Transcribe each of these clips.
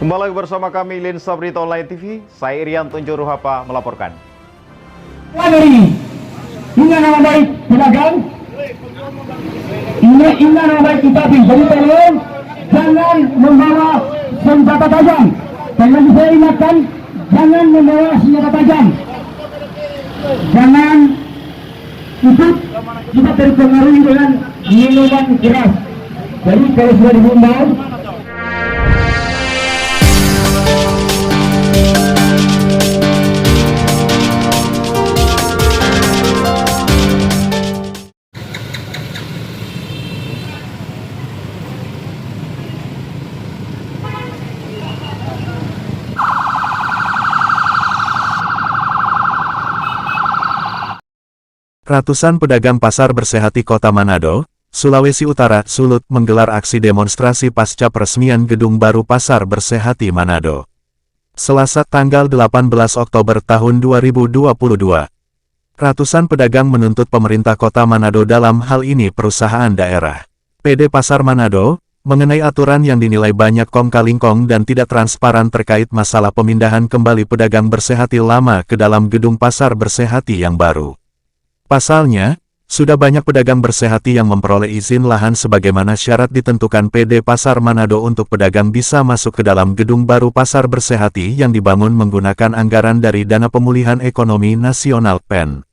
Kembali lagi bersama kami Lensa Berita Online TV, saya Irianto Juruhapa melaporkan. Ini nama baik pedagang, ini nama baik kita, jadi tolong jangan membawa senjata tajam. Jangan saya ingatkan, jangan membawa senjata tajam. Jangan ikut kita terpengaruhi dengan minuman keras. Jadi kalau sudah dihimbau, Ratusan pedagang pasar bersehati Kota Manado, Sulawesi Utara, Sulut, menggelar aksi demonstrasi pasca peresmian Gedung Baru Pasar Bersehati Manado. Selasa tanggal 18 Oktober tahun 2022. Ratusan pedagang menuntut pemerintah Kota Manado, dalam hal ini perusahaan daerah PD Pasar Manado, mengenai aturan yang dinilai banyak kong-kali-kong dan tidak transparan terkait masalah pemindahan kembali pedagang bersehati lama ke dalam Gedung Pasar Bersehati yang baru. Pasalnya, sudah banyak pedagang bersehati yang memperoleh izin lahan sebagaimana syarat ditentukan PD Pasar Manado untuk pedagang bisa masuk ke dalam Gedung Baru Pasar Bersehati yang dibangun menggunakan anggaran dari Dana Pemulihan Ekonomi Nasional (PEN).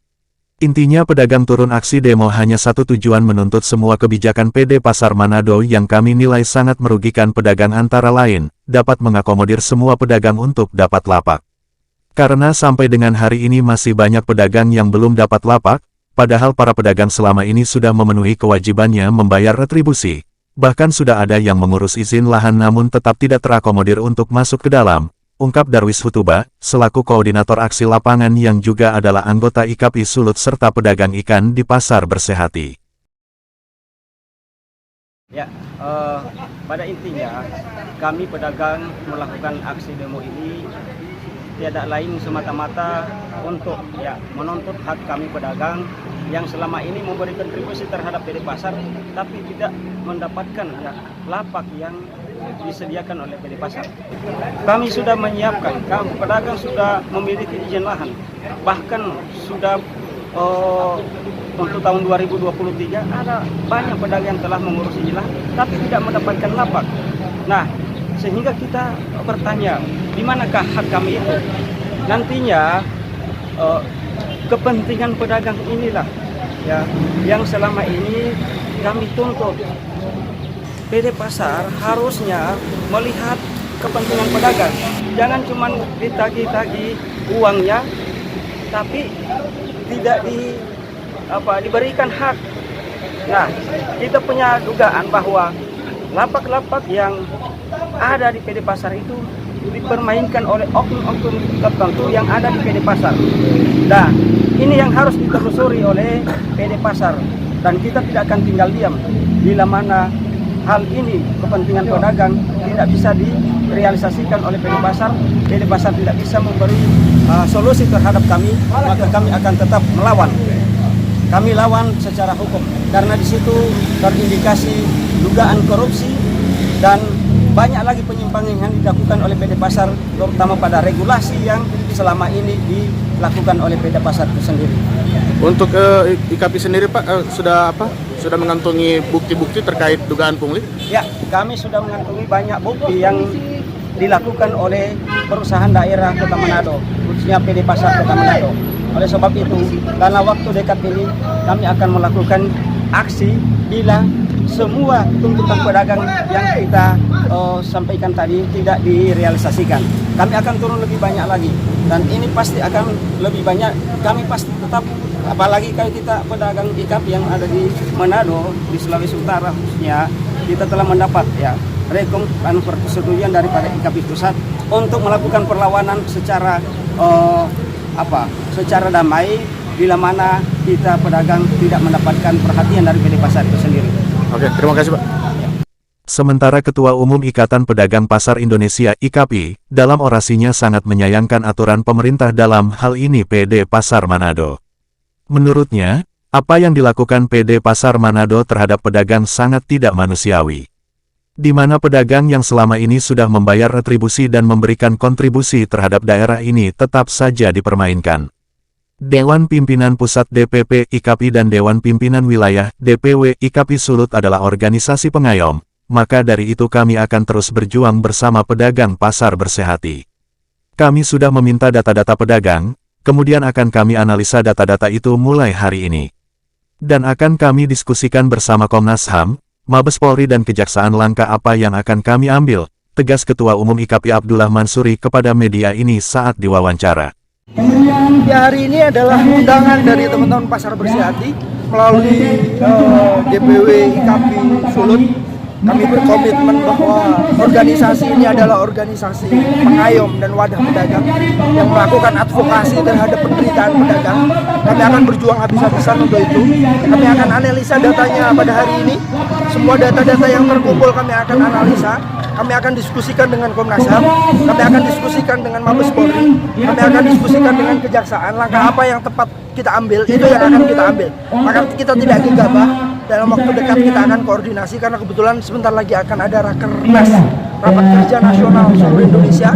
Intinya pedagang turun aksi demo hanya satu tujuan, menuntut semua kebijakan PD Pasar Manado yang kami nilai sangat merugikan pedagang, antara lain, dapat mengakomodir semua pedagang untuk dapat lapak. Karena sampai dengan hari ini masih banyak pedagang yang belum dapat lapak, padahal para pedagang selama ini sudah memenuhi kewajibannya membayar retribusi. Bahkan sudah ada yang mengurus izin lahan namun tetap tidak terakomodir untuk masuk ke dalam, ungkap Darwis Hutuba, selaku koordinator aksi lapangan yang juga adalah anggota IKAPI Sulut serta pedagang ikan di Pasar Bersehati. Ya, pada intinya kami pedagang melakukan aksi demo ini tiada lain semata-mata untuk menuntut hak kami pedagang yang selama ini memberi kontribusi terhadap PD Pasar tapi tidak mendapatkan lapak yang disediakan oleh PD Pasar. Kami sudah menyiapkan, kami pedagang sudah memiliki izin lahan, bahkan sudah untuk tahun 2023 ada banyak pedagang yang telah mengurus izin lahan tapi tidak mendapatkan lapak. Nah, sehingga kita bertanya, di manakah hak kami itu? Nantinya kepentingan pedagang inilah yang selama ini kami tuntut. PD Pasar harusnya melihat kepentingan pedagang. Jangan cuma ditagih-tagih uangnya, tapi tidak diberikan hak. Nah, kita punya dugaan bahwa lapak-lapak yang ada di PD Pasar itu dipermainkan oleh oknum-oknum tertentu yang ada di PD Pasar. Nah, ini yang harus ditelusuri oleh PD Pasar, dan kita tidak akan tinggal diam bila mana hal ini kepentingan pedagang tidak bisa direalisasikan oleh PD Pasar tidak bisa memberi solusi terhadap kami, maka kami akan tetap melawan. Kami lawan secara hukum karena di situ terindikasi dugaan korupsi dan banyak lagi penyimpangan yang dilakukan oleh PD Pasar, terutama pada regulasi yang selama ini dilakukan oleh PD Pasar itu sendiri. Untuk IKAPI sendiri Pak, sudah mengantongi bukti-bukti terkait dugaan pungli? Ya, kami sudah mengantongi banyak bukti yang dilakukan oleh perusahaan daerah Kota Manado, khususnya PD Pasar Kota Manado. Oleh sebab itu, karena waktu dekat ini kami akan melakukan aksi bila semua tuntutan pedagang yang kita sampaikan tadi tidak direalisasikan. Kami akan turun lebih banyak lagi, dan ini pasti akan lebih banyak. Kami pasti tetap, apalagi kalau kita pedagang IKAPI yang ada di Manado, di Sulawesi Utara khususnya, kita telah mendapat rekom dan persetujuan daripada IKAPI Pusat untuk melakukan perlawanan secara secara damai bila mana kita pedagang tidak mendapatkan perhatian dari PD Pasar itu sendiri. Oke, terima kasih Pak. Sementara Ketua Umum Ikatan Pedagang Pasar Indonesia (IKAPI) dalam orasinya sangat menyayangkan aturan pemerintah dalam hal ini PD Pasar Manado. Menurutnya, apa yang dilakukan PD Pasar Manado terhadap pedagang sangat tidak manusiawi. di mana pedagang yang selama ini sudah membayar retribusi dan memberikan kontribusi terhadap daerah ini tetap saja dipermainkan. Dewan Pimpinan Pusat DPP IKAPI dan Dewan Pimpinan Wilayah DPW IKAPI Sulut adalah organisasi pengayom, maka dari itu kami akan terus berjuang bersama pedagang pasar Bersehati. Kami sudah meminta data-data pedagang, kemudian akan kami analisa data-data itu mulai hari ini. Dan akan kami diskusikan bersama Komnas HAM, Mabes Polri dan Kejaksaan langkah apa yang akan kami ambil, tegas Ketua Umum IKAPI Abdullah Mansuri kepada media ini saat diwawancara. Ya, hari ini adalah undangan dari teman-teman pasar Bersehati melalui DPW IKAPI Sulut. Kami berkomitmen bahwa organisasi ini adalah organisasi pengayom dan wadah pedagang yang melakukan advokasi terhadap penderitaan pedagang. Kami akan berjuang habis-habisan untuk itu. Kami akan analisa datanya pada hari ini. Semua data-data yang terkumpul kami akan analisa. Kami akan diskusikan dengan Komnas HAM, kami akan diskusikan dengan Mabes Polri, kami akan diskusikan dengan Kejaksaan. Langkah apa yang tepat kita ambil, itu yang akan kita ambil. Maka kita tidak gegabah, dalam waktu dekat kita akan koordinasi karena kebetulan sebentar lagi akan ada Rakernas, Rapat Kerja Nasional seluruh Indonesia.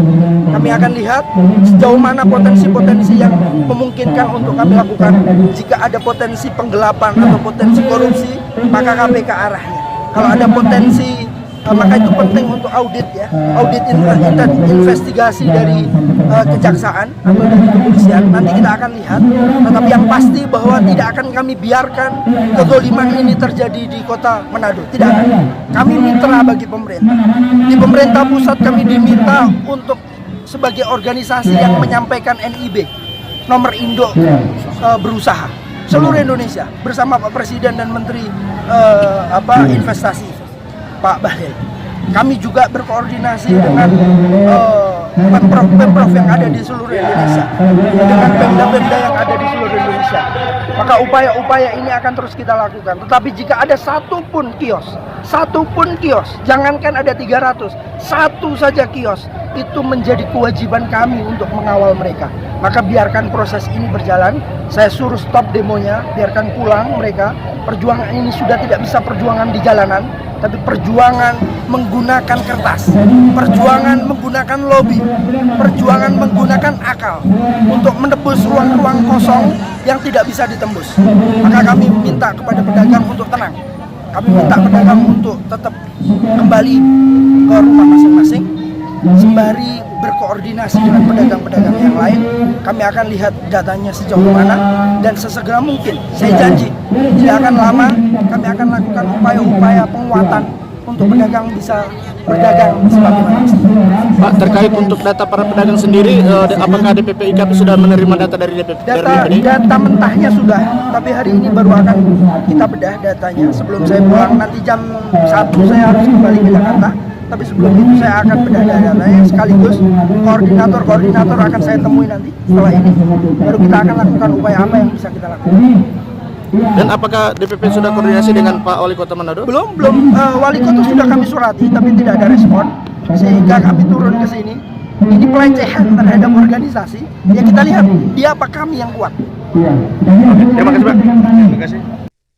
Kami akan lihat sejauh mana potensi-potensi yang memungkinkan untuk kami lakukan. Jika ada potensi penggelapan atau potensi korupsi, maka KPK arahnya. Kalau ada potensi maka itu penting untuk audit ya, audit investigasi dari kejaksaan atau dari kepolisian. Nanti kita akan lihat, tetapi yang pasti bahwa tidak akan kami biarkan kezaliman ini terjadi di kota Manado. Tidak akan. Kami mitra bagi pemerintah. Di pemerintah pusat kami diminta untuk sebagai organisasi yang menyampaikan NIB, nomor induk berusaha seluruh Indonesia bersama Pak Presiden dan Menteri Investasi Pak Bahlil. Kami juga berkoordinasi dengan pemprov yang ada di seluruh Indonesia, dengan pemda-pemda yang ada di seluruh Indonesia. Maka upaya-upaya ini akan terus kita lakukan. Tetapi jika ada satu pun kios, jangankan ada 300, satu saja kios, itu menjadi kewajiban kami untuk mengawal mereka. Maka biarkan proses ini berjalan. Saya suruh stop demonya, biarkan pulang mereka. Perjuangan ini sudah tidak bisa perjuangan di jalanan, tapi perjuangan menggunakan kertas, perjuangan menggunakan lobby, perjuangan menggunakan akal untuk menebus ruang-ruang kosong yang tidak bisa ditembus. Maka kami minta kepada pedagang untuk tenang. Kami minta pedagang untuk tetap kembali ke rumah masing-masing, sembari berkoordinasi dengan pedagang-pedagang yang lain. Kami akan lihat datanya sejauh mana dan sesegera mungkin, saya janji tidak akan lama kami akan lakukan upaya-upaya penguatan untuk pedagang bisa berdagang sebagaimana. Pak, terkait untuk data para pedagang sendiri, apakah DPP IKAPI sudah menerima data dari DPP? Data mentahnya sudah, tapi hari ini baru akan kita bedah datanya. Sebelum saya pulang nanti jam 1 saya harus kembali ke Jakarta. Tapi sebelum itu saya akan bedah datanya, sekaligus koordinator akan saya temui nanti setelah ini. Baru kita akan lakukan upaya apa yang bisa kita lakukan. Dan apakah DPP sudah koordinasi dengan Pak Wali Kota Manado? Belum. Wali Kota sudah kami surati, tapi tidak ada respon. Sehingga kami turun ke sini. Ini pelecehan terhadap organisasi. Ya kita lihat, dia apa kami yang kuat. Terima kasih Pak. Terima kasih.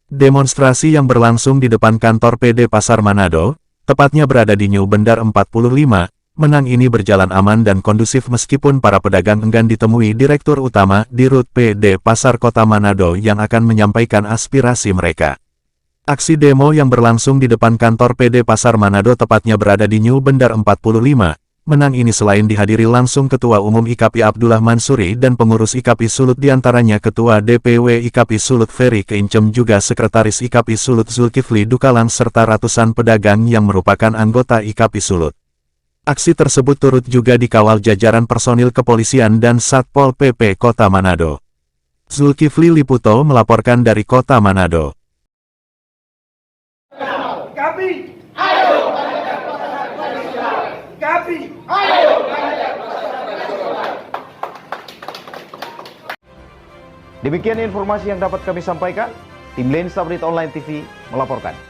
Demonstrasi yang berlangsung di depan kantor PD Pasar Manado, tepatnya berada di New Bendar 45, menang ini berjalan aman dan kondusif meskipun para pedagang enggan ditemui Direktur Utama Dirut PD Pasar Kota Manado yang akan menyampaikan aspirasi mereka. Aksi demo yang berlangsung di depan kantor PD Pasar Manado tepatnya berada di New Bendar 45, menang ini selain dihadiri langsung Ketua Umum IKAPI Abdullah Mansuri dan pengurus IKAPI Sulut diantaranya Ketua DPW IKAPI Sulut Ferry Keincem juga Sekretaris IKAPI Sulut Zulkifli Dukalang serta ratusan pedagang yang merupakan anggota IKAPI Sulut. Aksi tersebut turut juga dikawal jajaran personil kepolisian dan Satpol PP Kota Manado. Zulkifli Liputo melaporkan dari Kota Manado. Demikian informasi yang dapat kami sampaikan. Tim Lensa Berita Online TV melaporkan.